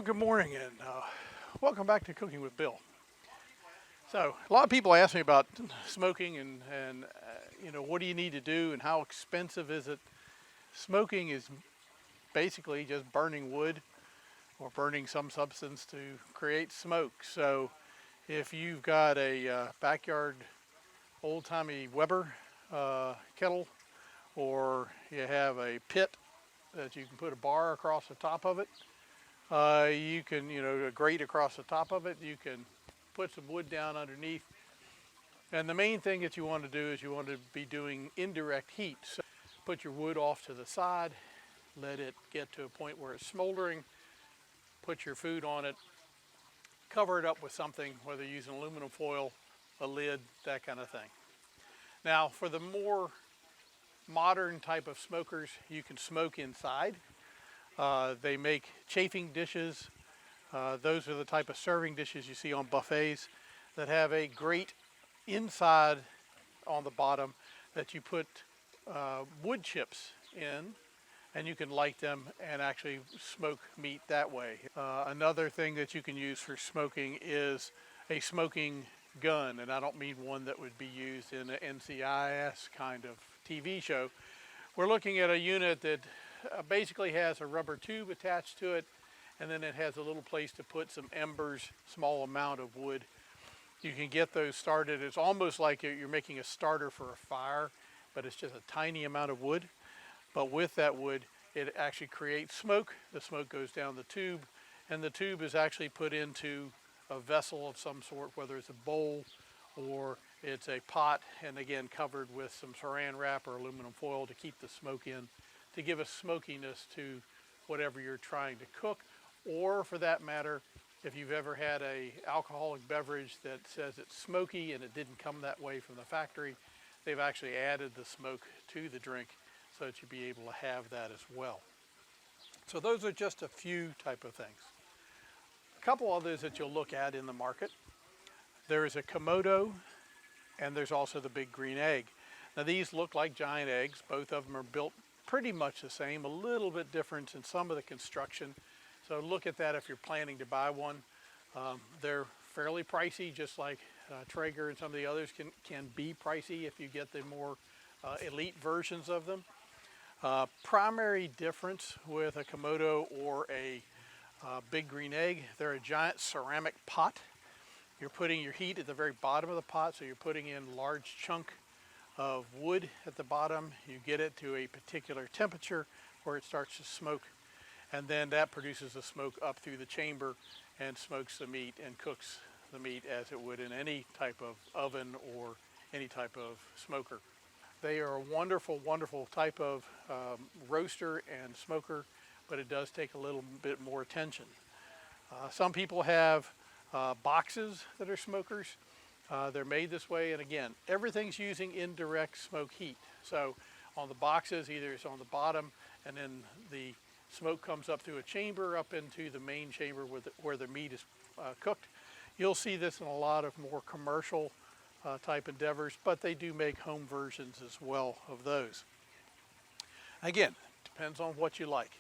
good morning and welcome back to Cooking with Bill. So a lot of people ask me about smoking and what do you need to do and how expensive is it? Smoking is basically just burning wood or burning some substance to create smoke. So if you've got a backyard old-timey Weber kettle, or you have a pit that you can put a bar across the top of it, you can, a grate across the top of it, you can put some wood down underneath. And the main thing that you want to do is you want to be doing indirect heat. So put your wood off to the side, let it get to a point where it's smoldering, put your food on it, cover it up with something, whether you're using aluminum foil, a lid, that kind of thing. Now, for the more modern type of smokers, you can smoke inside. They make chafing dishes. Those are the type of serving dishes you see on buffets that have a grate inside on the bottom that you put wood chips in, and you can light them and actually smoke meat that way. Another thing that you can use for smoking is a smoking gun, and I don't mean one that would be used in an NCIS kind of TV show. We're looking at a unit that basically has a rubber tube attached to it, and then it has a little place to put some embers, small amount of wood. You can get those started. It's almost like you're making a starter for a fire, but it's just a tiny amount of wood. But with that wood, it actually creates smoke. The smoke goes down the tube, and the tube is actually put into a vessel of some sort, whether it's a bowl or it's a pot, and again covered with some saran wrap or aluminum foil to keep the smoke in, to give a smokiness to whatever you're trying to cook. Or for that matter, if you've ever had a alcoholic beverage that says it's smoky and it didn't come that way from the factory, they've actually added the smoke to the drink so that you'll be able to have that as well. So those are just a few type of things. A couple others that you'll look at in the market. There is a Kamado, and there's also the big green egg. Now these look like giant eggs. Both of them are built pretty much the same, a little bit different in some of the construction. So look at that if you're planning to buy one. They're fairly pricey, just like Traeger and some of the others can be pricey if you get the more elite versions of them. Primary difference with a Kamado or a big green egg, they're a giant ceramic pot. You're putting your heat at the very bottom of the pot, so you're putting in large chunk of wood at the bottom. You get it to a particular temperature where it starts to smoke, and then that produces the smoke up through the chamber and smokes the meat and cooks the meat as it would in any type of oven or any type of smoker. They are a wonderful, wonderful type of roaster and smoker, but it does take a little bit more attention. Some people have boxes that are smokers. They're made this way, and again, everything's using indirect smoke heat. So on the boxes, either it's on the bottom, and then the smoke comes up through a chamber up into the main chamber where the meat is cooked. You'll see this in a lot of more commercial type endeavors, but they do make home versions as well of those. Again, depends on what you like.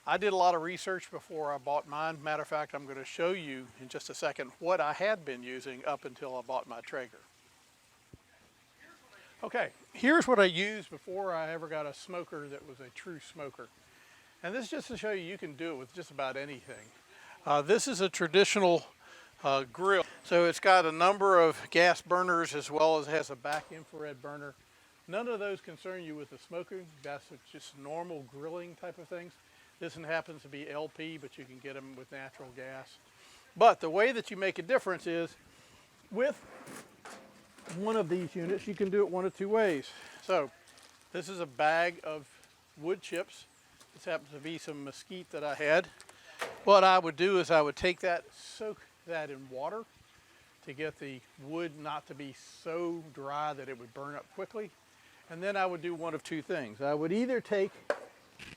I did a lot of research before I bought mine. Matter of fact, I'm going to show you in just a second what I had been using up until I bought my Traeger. Okay, here's what I used before I ever got a smoker that was a true smoker. And this is just to show you can do it with just about anything. This is a traditional grill. So it's got a number of gas burners as well as has a back infrared burner. None of those concern you with the smoking. That's just normal grilling type of things. This one happens to be LP, but you can get them with natural gas. But the way that you make a difference is with one of these units, you can do it one of two ways. So this is a bag of wood chips. This happens to be some mesquite that I had. What I would do is I would take that, soak that in water to get the wood not to be so dry that it would burn up quickly. And then I would do one of two things. I would either take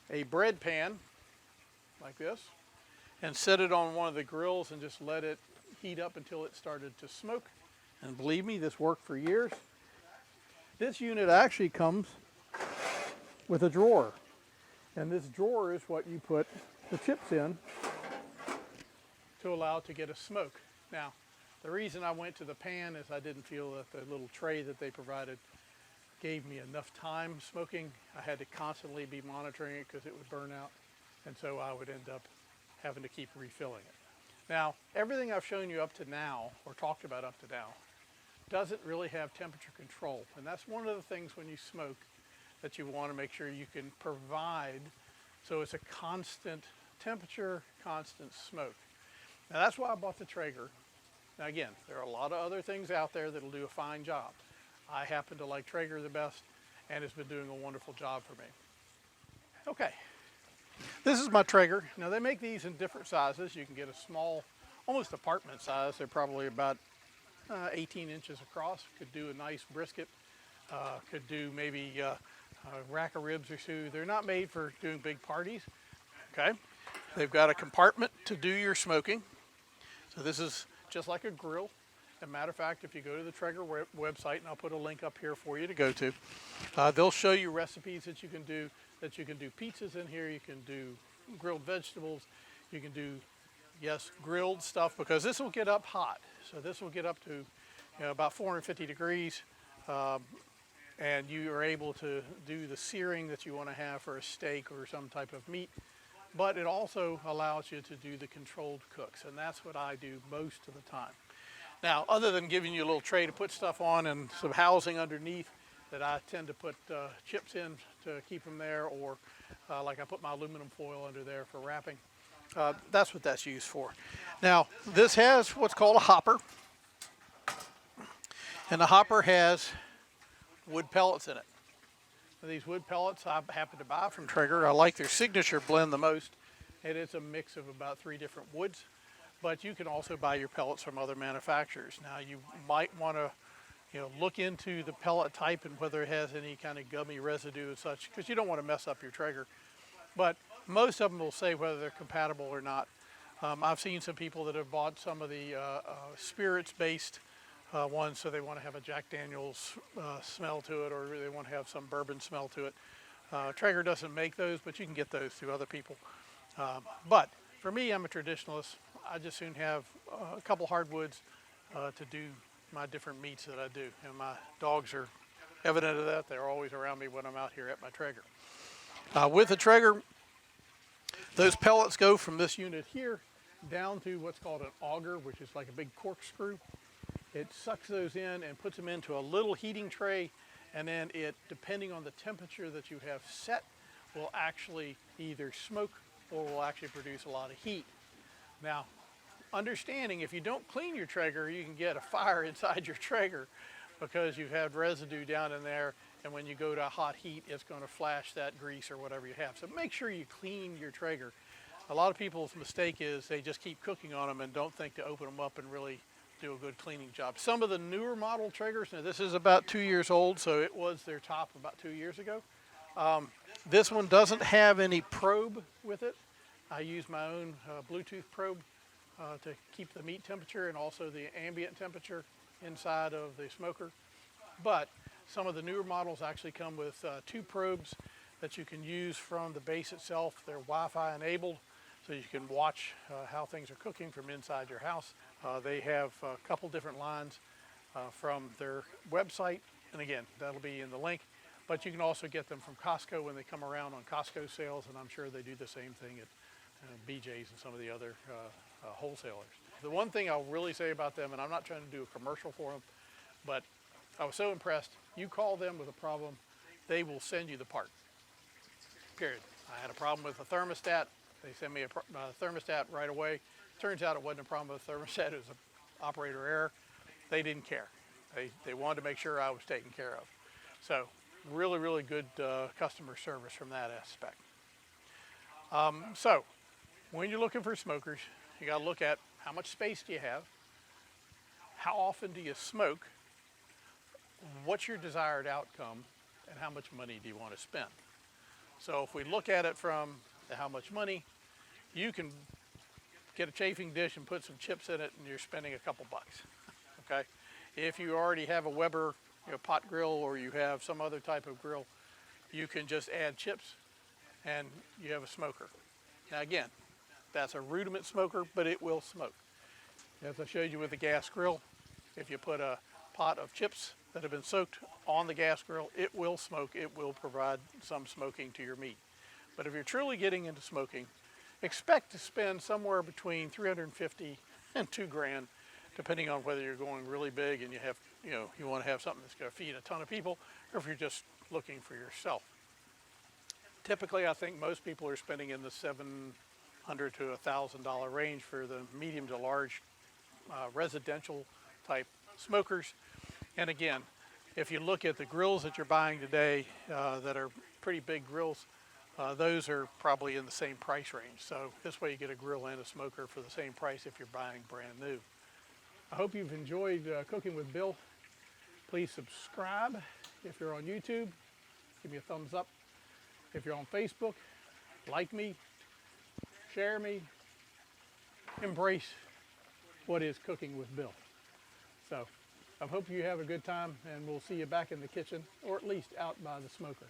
a bread pan like this and set it on one of the grills and just let it heat up until it started to smoke. And believe me, this worked for years. This unit actually comes with a drawer. And this drawer is what you put the chips in to allow it to get a smoke. Now, the reason I went to the pan is I didn't feel that the little tray that they provided gave me enough time smoking. I had to constantly be monitoring it because it would burn out, and so I would end up having to keep refilling it. Now, everything I've shown you up to now, or talked about up to now, doesn't really have temperature control, and that's one of the things when you smoke that you want to make sure you can provide, so it's a constant temperature, constant smoke. Now that's why I bought the Traeger. Now again, there are a lot of other things out there that'll do a fine job. I happen to like Traeger the best, and it's been doing a wonderful job for me. Okay, this is my Traeger. Now they make these in different sizes. You can get a small, almost apartment size. They're probably about 18 inches across. Could do a nice brisket. Could do maybe a rack of ribs or two. They're not made for doing big parties. Okay, they've got a compartment to do your smoking. So this is just like a grill. As a matter of fact, if you go to the Traeger website, and I'll put a link up here for you to go to, they'll show you recipes that you can do. That you can do pizzas in here. You can do grilled vegetables. You can do, yes, grilled stuff, because this will get up hot. So this will get up to about 450 degrees. And you are able to do the searing that you want to have for a steak or some type of meat. But it also allows you to do the controlled cooks, and that's what I do most of the time. Now, other than giving you a little tray to put stuff on and some housing underneath that I tend to put chips in to keep them there, or like I put my aluminum foil under there for wrapping, that's what that's used for. Now, this has what's called a hopper, and the hopper has wood pellets in it. These wood pellets I happen to buy from Traeger. I like their signature blend the most. It is a mix of about 3 different woods, but you can also buy your pellets from other manufacturers. Now you might want to look into the pellet type and whether it has any kind of gummy residue and such, because you don't want to mess up your Traeger. But most of them will say whether they're compatible or not. I've seen some people that have bought some of the spirits-based ones, so they want to have a Jack Daniel's smell to it, or they want to have some bourbon smell to it. Traeger doesn't make those, but you can get those through other people. But for me, I'm a traditionalist. I just soon have a couple hardwoods to do my different meats that I do, and my dogs are evident of that. They're always around me when I'm out here at my Traeger. With the Traeger, those pellets go from this unit here down to what's called an auger, which is like a big corkscrew. It sucks those in and puts them into a little heating tray, and then it, depending on the temperature that you have set, will actually either smoke or will actually produce a lot of heat. Now, understanding if you don't clean your Traeger, you can get a fire inside your Traeger because you've had residue down in there, and when you go to hot heat, it's going to flash that grease or whatever you have. So make sure you clean your Traeger. A lot of people's mistake is they just keep cooking on them and don't think to open them up and really do a good cleaning job. Some of the newer model Traegers, now this is about 2 years old, so it was their top about 2 years ago. This one doesn't have any probe with it. I use my own Bluetooth probe to keep the meat temperature and also the ambient temperature inside of the smoker. But some of the newer models actually come with 2 probes that you can use from the base itself. They're Wi-Fi enabled, so you can watch how things are cooking from inside your house. They have a couple different lines from their website, and again, that'll be in the link. But you can also get them from Costco when they come around on Costco sales, and I'm sure they do the same thing at BJ's and some of the other wholesalers. The one thing I'll really say about them, and I'm not trying to do a commercial for them, but I was so impressed. You call them with a problem, they will send you the part, period. I had a problem with a thermostat. They sent me a thermostat right away. Turns out it wasn't a problem with the thermostat, it was an operator error. They didn't care. They wanted to make sure I was taken care of. So really, really good customer service from that aspect. So when you're looking for smokers, you got to look at how much space do you have, how often do you smoke, what's your desired outcome, and how much money do you want to spend. So if we look at it from the how much money, you can get a chafing dish and put some chips in it and you're spending a couple bucks, okay? If you already have a Weber pot grill, or you have some other type of grill, you can just add chips and you have a smoker. Now again, That's a rudiment smoker, but it will smoke. As I showed you with the gas grill, if you put a pot of chips that have been soaked on the gas grill, it will smoke. It will provide some smoking to your meat. But if you're truly getting into smoking, expect to spend somewhere between $350 and $2,000, depending on whether you're going really big and you want to have something that's going to feed a ton of people, or if you're just looking for yourself. Typically, I think most people are spending in the $700 to $1,000 range for the medium to large residential type smokers. And again, if you look at the grills that you're buying today that are pretty big grills, those are probably in the same price range. So this way you get a grill and a smoker for the same price if you're buying brand new. I hope you've enjoyed Cooking with Bill. Please subscribe if you're on YouTube. Give me a thumbs up. If you're on Facebook, like me, share me, embrace what is Cooking with Bill. So I hope you have a good time, and we'll see you back in the kitchen, or at least out by the smoker.